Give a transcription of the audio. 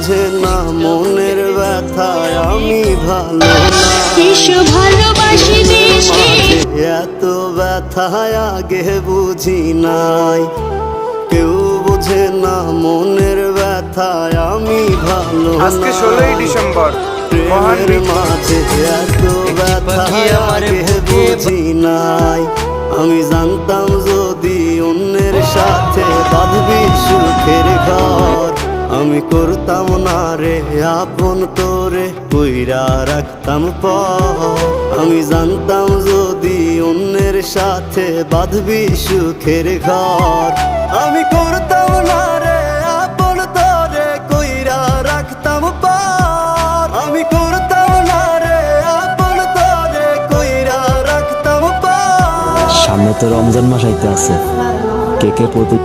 বুঝে না মনের ব্যথায় আমি ভালো না। এসো ভালোবাসি বেশি, এত ব্যথায় আগে বুঝি নাই। কেউ বুঝে না মনের ব্যথায় আমি ভালো না। আজকে 16ই ডিসেম্বর মহান প্রেমের মাঝে এত ব্যথায় আগে বুঝি নাই। আমি জানতাম যদি অন্যের সাথে বাঁধবি সুখের ঘর, আমি করতাম না রে আপন তোরে কইরা রাখতাম পর। আমি জানতাম যদি অন্যের সাথে বাঁধবি সুখের ঘর, আমি করতাম না রে আপন তোরে কইরা রাখতাম পর। আমি করতাম না রে আপন তোরে কইরা রাখতাম পর। সামনে তো রমজান মাস আইতে আছে, কে কে প্রতি